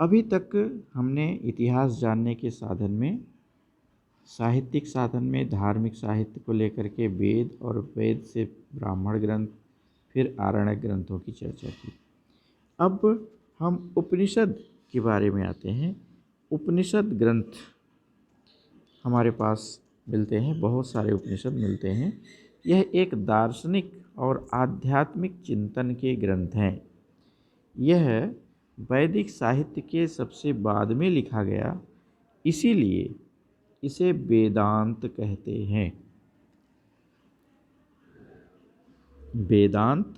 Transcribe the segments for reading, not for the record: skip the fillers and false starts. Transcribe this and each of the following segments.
अभी तक हमने इतिहास जानने के साधन में, साहित्यिक साधन में धार्मिक साहित्य को लेकर के वेद और वेद से ब्राह्मण ग्रंथ, फिर आरण्यक ग्रंथों की चर्चा की। अब हम उपनिषद के बारे में आते हैं। उपनिषद ग्रंथ हमारे पास मिलते हैं, बहुत सारे उपनिषद मिलते हैं। यह एक दार्शनिक और आध्यात्मिक चिंतन के ग्रंथ हैं। यह वैदिक साहित्य के सबसे बाद में लिखा गया, इसीलिए इसे वेदांत कहते हैं। वेदांत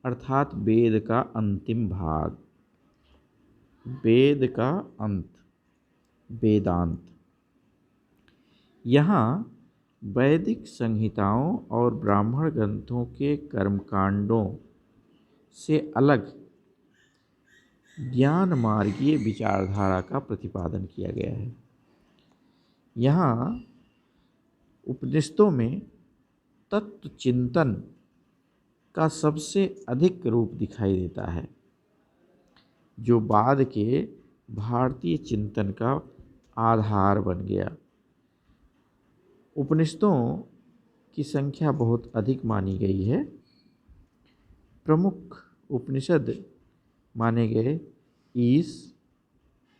अर्थात वेद का अंतिम भाग, वेद का अंत, वेदांत। यहाँ वैदिक संहिताओं और ब्राह्मण ग्रंथों के कर्मकांडों से अलग ज्ञान मार्गीय विचारधारा का प्रतिपादन किया गया है। यहाँ उपनिषदों में तत्व चिंतन का सबसे अधिक रूप दिखाई देता है, जो बाद के भारतीय चिंतन का आधार बन गया। उपनिषदों की संख्या बहुत अधिक मानी गई है। प्रमुख उपनिषद माने गए ईश,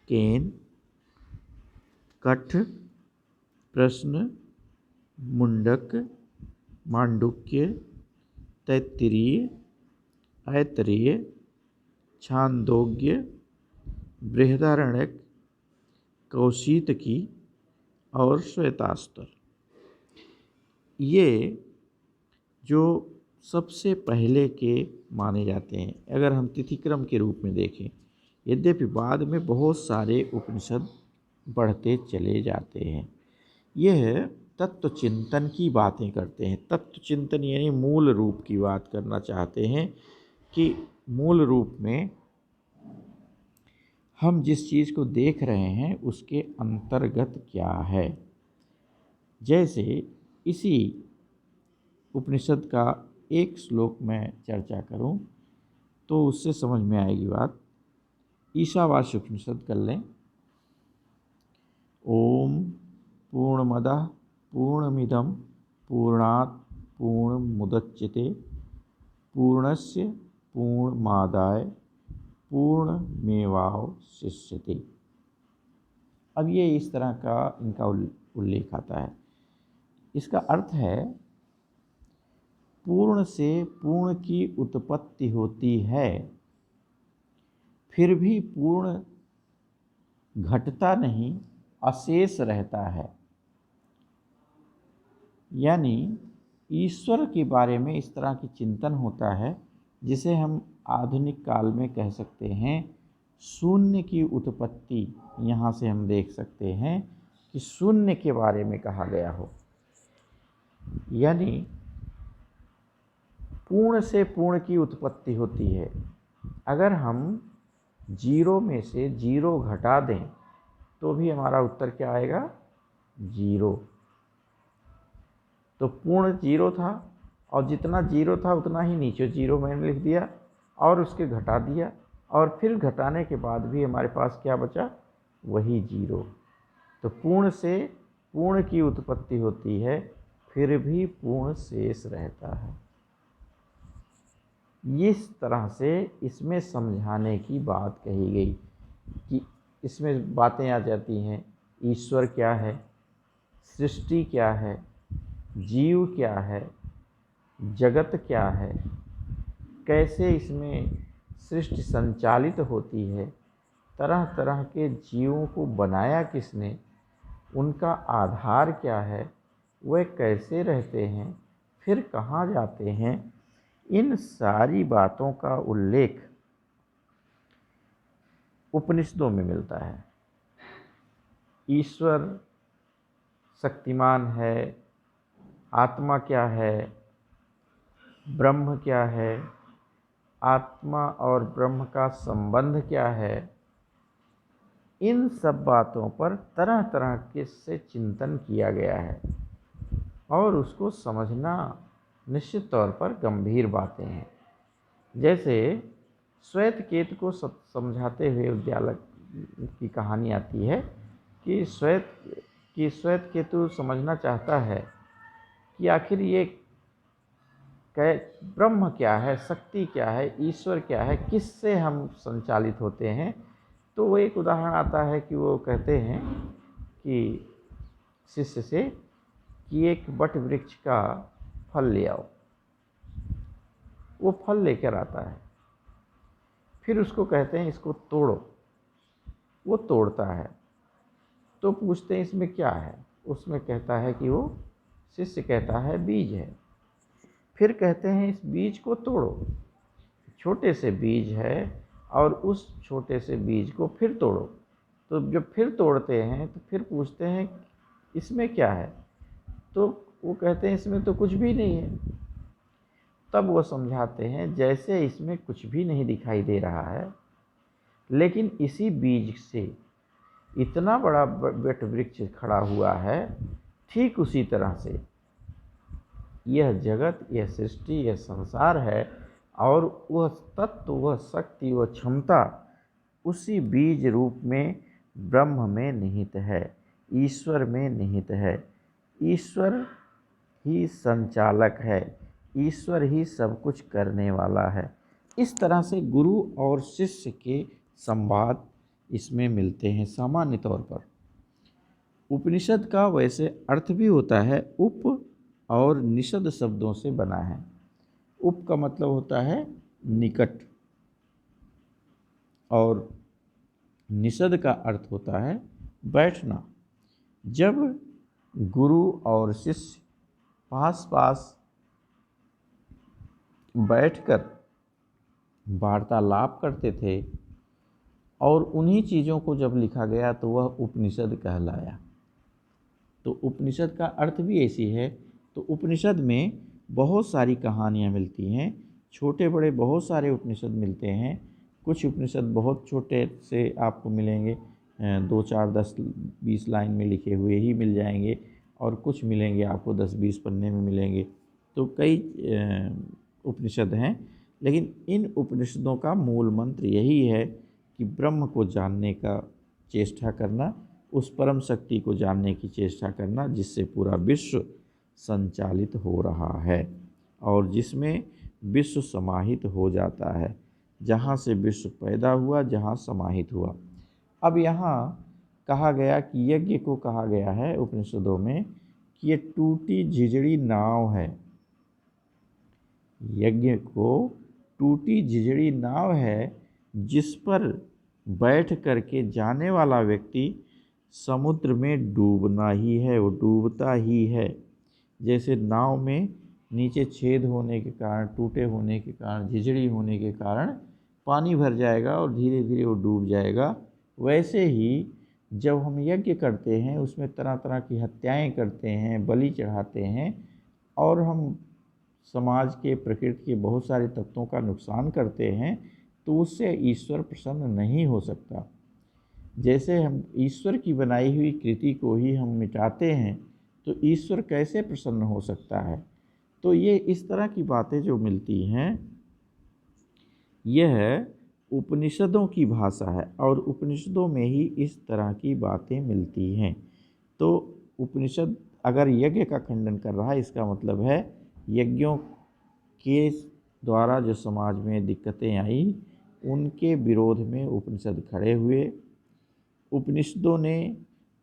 केन, कठ, प्रश्न, मुंडक, मांडुक्य, तैत्तिरीय, ऐतरेय, छांदोग्य, बृहदारण्यक, कौशीतकी और श्वेतास्तर। ये जो सबसे पहले के माने जाते हैं, अगर हम तिथिक्रम के रूप में देखें। यद्यपि बाद में बहुत सारे उपनिषद बढ़ते चले जाते हैं। यह तत्व चिंतन की बातें करते हैं। तत्व चिंतन यानी मूल रूप की बात करना चाहते हैं कि मूल रूप में हम जिस चीज़ को देख रहे हैं उसके अंतर्गत क्या है। जैसे इसी उपनिषद का एक श्लोक में चर्चा करूं तो उससे समझ में आएगी बात। ईशावास्य उपनिषद कर लें। ओम पूर्णमदः पूर्णमिदं पूर्णात् पूर्णमुदच्यते पूर्णस्य पूर्णमादाय पूर्णमेवावशिष्यते। अब ये इस तरह का इनका उल्लेख आता है। इसका अर्थ है पूर्ण से पूर्ण की उत्पत्ति होती है, फिर भी पूर्ण घटता नहीं, अशेष रहता है। यानी ईश्वर के बारे में इस तरह की चिंतन होता है जिसे हम आधुनिक काल में कह सकते हैं शून्य की उत्पत्ति। यहाँ से हम देख सकते हैं कि शून्य के बारे में कहा गया हो, यानी पूर्ण से पूर्ण की उत्पत्ति होती है। अगर हम जीरो में से जीरो घटा दें तो भी हमारा उत्तर क्या आएगा? जीरो। तो पूर्ण जीरो था और जितना जीरो था उतना ही नीचे जीरो मैंने लिख दिया और उसके घटा दिया, और फिर घटाने के बाद भी हमारे पास क्या बचा? वही जीरो। तो पूर्ण से पूर्ण की उत्पत्ति होती है, फिर भी पूर्ण शेष रहता है। इस तरह से इसमें समझाने की बात कही गई कि इसमें बातें आ जाती हैं, ईश्वर क्या है, सृष्टि क्या है, जीव क्या है, जगत क्या है, कैसे इसमें सृष्टि संचालित होती है, तरह तरह के जीवों को बनाया किसने, उनका आधार क्या है, वे कैसे रहते हैं, फिर कहाँ जाते हैं, इन सारी बातों का उल्लेख उपनिषदों में मिलता है। ईश्वर शक्तिमान है, आत्मा क्या है, ब्रह्म क्या है, आत्मा और ब्रह्म का संबंध क्या है, इन सब बातों पर तरह तरह के से चिंतन किया गया है और उसको समझना निश्चित तौर पर गंभीर बातें हैं। जैसे श्वेत केतु को समझाते हुए उद्यालक की कहानी आती है कि श्वेत केतु समझना चाहता है कि आखिर ये ब्रह्म क्या है, शक्ति क्या है, ईश्वर क्या है, किससे हम संचालित होते हैं। तो वो एक उदाहरण आता है कि वो कहते हैं कि शिष्य से कि एक बट वृक्ष का फल ले आओ। वो फल लेकर आता है, फिर उसको कहते हैं इसको तोड़ो। वो तोड़ता है, तो पूछते हैं इसमें क्या है। उसमें कहता है कि वो शिष्य कहता है बीज है। फिर कहते हैं इस बीज को तोड़ो, छोटे से बीज है, और उस छोटे से बीज को फिर तोड़ो। तो जब फिर तोड़ते हैं तो फिर पूछते हैं इसमें क्या है, तो वो कहते हैं इसमें तो कुछ भी नहीं है। तब वो समझाते हैं जैसे इसमें कुछ भी नहीं दिखाई दे रहा है, लेकिन इसी बीज से इतना बड़ा वट वृक्ष खड़ा हुआ है, ठीक उसी तरह से यह जगत, यह सृष्टि, यह संसार है, और वह तत्व, वह शक्ति, वह क्षमता उसी बीज रूप में ब्रह्म में निहित है, ईश्वर में निहित है। ईश्वर ही संचालक है, ईश्वर ही सब कुछ करने वाला है। इस तरह से गुरु और शिष्य के संवाद इसमें मिलते हैं। सामान्य तौर पर उपनिषद का वैसे अर्थ भी होता है उप और निषद शब्दों से बना है। उप का मतलब होता है निकट, और निषद का अर्थ होता है बैठना। जब गुरु और शिष्य पास पास बैठकर वार्तालाप करते थे और उन्हीं चीज़ों को जब लिखा गया तो वह उपनिषद कहलाया। तो उपनिषद का अर्थ भी ऐसी है। तो उपनिषद में बहुत सारी कहानियाँ मिलती हैं, छोटे बड़े बहुत सारे उपनिषद मिलते हैं। कुछ उपनिषद बहुत छोटे से आपको मिलेंगे, 2, 4, 10, 20 लाइन में लिखे हुए ही मिल जाएंगे, और कुछ मिलेंगे आपको 10-20 पन्ने में मिलेंगे। तो कई उपनिषद हैं, लेकिन इन उपनिषदों का मूल मंत्र यही है कि ब्रह्म को जानने का चेष्टा करना, उस परम शक्ति को जानने की चेष्टा करना जिससे पूरा विश्व संचालित हो रहा है और जिसमें विश्व समाहित हो जाता है। जहाँ से विश्व पैदा हुआ, जहाँ समाहित हुआ। अब यहाँ कहा गया कि यज्ञ को कहा गया है उपनिषदों में कि ये टूटी झिझड़ी नाव है। यज्ञ को टूटी झिझड़ी नाव है जिस पर बैठ करके जाने वाला व्यक्ति समुद्र में डूबना ही है, वो डूबता ही है। जैसे नाव में नीचे छेद होने के कारण, टूटे होने के कारण, झिझड़ी होने के कारण पानी भर जाएगा और धीरे धीरे वो डूब जाएगा। वैसे ही जब हम यज्ञ करते हैं, उसमें तरह तरह की हत्याएं करते हैं, बलि चढ़ाते हैं, और हम समाज के, प्रकृति के बहुत सारे तत्वों का नुकसान करते हैं, तो उससे ईश्वर प्रसन्न नहीं हो सकता। जैसे हम ईश्वर की बनाई हुई कृति को ही हम मिटाते हैं, तो ईश्वर कैसे प्रसन्न हो सकता है। तो ये इस तरह की बातें जो मिलती हैं, यह उपनिषदों की भाषा है, और उपनिषदों में ही इस तरह की बातें मिलती हैं। तो उपनिषद अगर यज्ञ का खंडन कर रहा है, इसका मतलब है यज्ञों के द्वारा जो समाज में दिक्कतें आई, उनके विरोध में उपनिषद खड़े हुए। उपनिषदों ने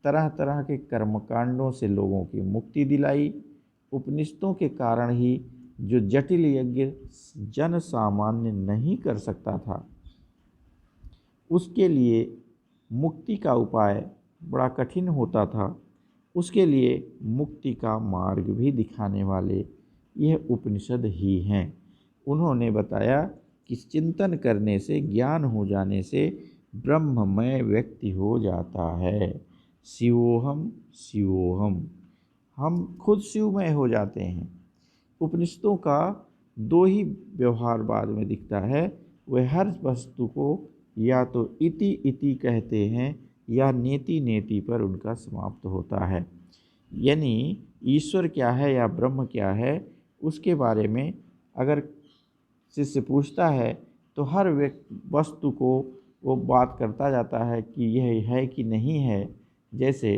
तरह तरह के कर्मकांडों से लोगों की मुक्ति दिलाई। उपनिषदों के कारण ही जो जटिल यज्ञ जन सामान्य नहीं कर सकता था, उसके लिए मुक्ति का उपाय बड़ा कठिन होता था, उसके लिए मुक्ति का मार्ग भी दिखाने वाले यह उपनिषद ही हैं। उन्होंने बताया कि चिंतन करने से, ज्ञान हो जाने से ब्रह्ममय व्यक्ति हो जाता है। शिवोहम शिवोहम, हम खुद शिवमय हो जाते हैं। उपनिषदों का दो ही व्यवहार बाद में दिखता है। वह हर वस्तु को या तो इति इति कहते हैं या नेति नेति पर उनका समाप्त होता है। यानी ईश्वर क्या है या ब्रह्म क्या है, उसके बारे में अगर शिष्य पूछता है तो हर वस्तु को वो बात करता जाता है कि यह है कि नहीं है। जैसे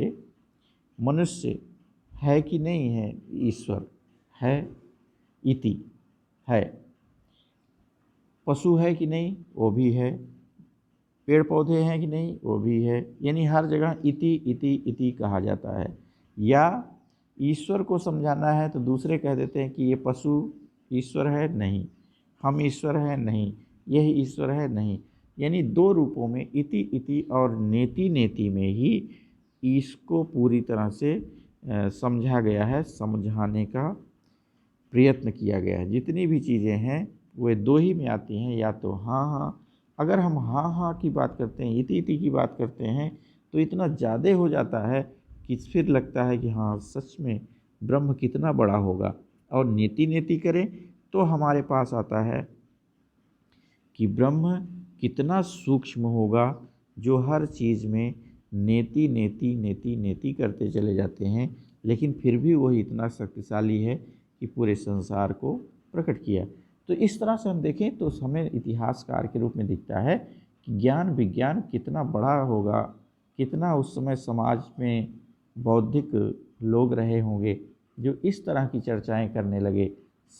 मनुष्य है कि नहीं है, ईश्वर है, इति है। पशु है कि नहीं, वो भी है। पेड़ पौधे हैं कि नहीं, वो भी है। यानी हर जगह इति इति इति कहा जाता है। या ईश्वर को समझाना है तो दूसरे कह देते हैं कि ये पशु ईश्वर है, नहीं। हम ईश्वर हैं, नहीं। यह ईश्वर है, नहीं। यानी दो रूपों में, इति इति और नेति नेति में ही इसको पूरी तरह से समझा गया है, समझाने का प्रयत्न किया गया है। जितनी भी चीज़ें हैं वे दो ही में आती हैं, या तो हाँ हाँ। अगर हम हाँ हाँ की बात करते हैं, इति इति की बात करते हैं, तो इतना ज़्यादा हो जाता है कि फिर लगता है कि हाँ सच में ब्रह्म कितना बड़ा होगा। और नेति नेति करें तो हमारे पास आता है कि ब्रह्म कितना सूक्ष्म होगा, जो हर चीज़ में नेति नेति नेति नेति करते चले जाते हैं, लेकिन फिर भी वही इतना शक्तिशाली है कि पूरे संसार को प्रकट किया। तो इस तरह से हम देखें तो हमें इतिहासकार के रूप में दिखता है कि ज्ञान विज्ञान कितना बड़ा होगा, कितना उस समय समाज में बौद्धिक लोग रहे होंगे जो इस तरह की चर्चाएं करने लगे।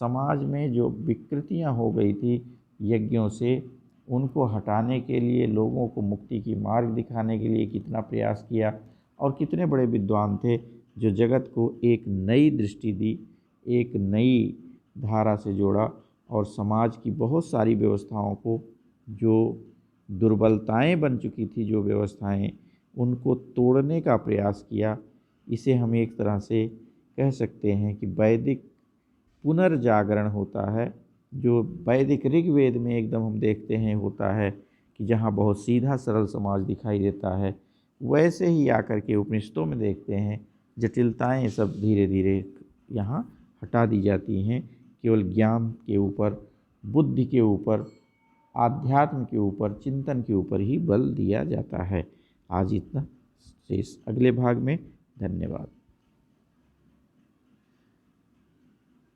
समाज में जो विकृतियां हो गई थी यज्ञों से, उनको हटाने के लिए, लोगों को मुक्ति की मार्ग दिखाने के लिए कितना प्रयास किया। और कितने बड़े विद्वान थे जो जगत को एक नई दृष्टि दी, एक नई धारा से जोड़ा, और समाज की बहुत सारी व्यवस्थाओं को, जो दुर्बलताएं बन चुकी थी जो व्यवस्थाएं, उनको तोड़ने का प्रयास किया। इसे हम एक तरह से कह सकते हैं कि वैदिक पुनर्जागरण होता है, जो वैदिक ऋग्वेद में एकदम हम देखते हैं होता है कि जहाँ बहुत सीधा सरल समाज दिखाई देता है, वैसे ही आकर के उपनिषदों में देखते हैं जटिलताएं सब धीरे धीरे यहाँ हटा दी जाती हैं। केवल ज्ञान के ऊपर, बुद्धि के ऊपर, आध्यात्म के ऊपर, चिंतन के ऊपर ही बल दिया जाता है। आज इतना, शेष अगले भाग में। धन्यवाद।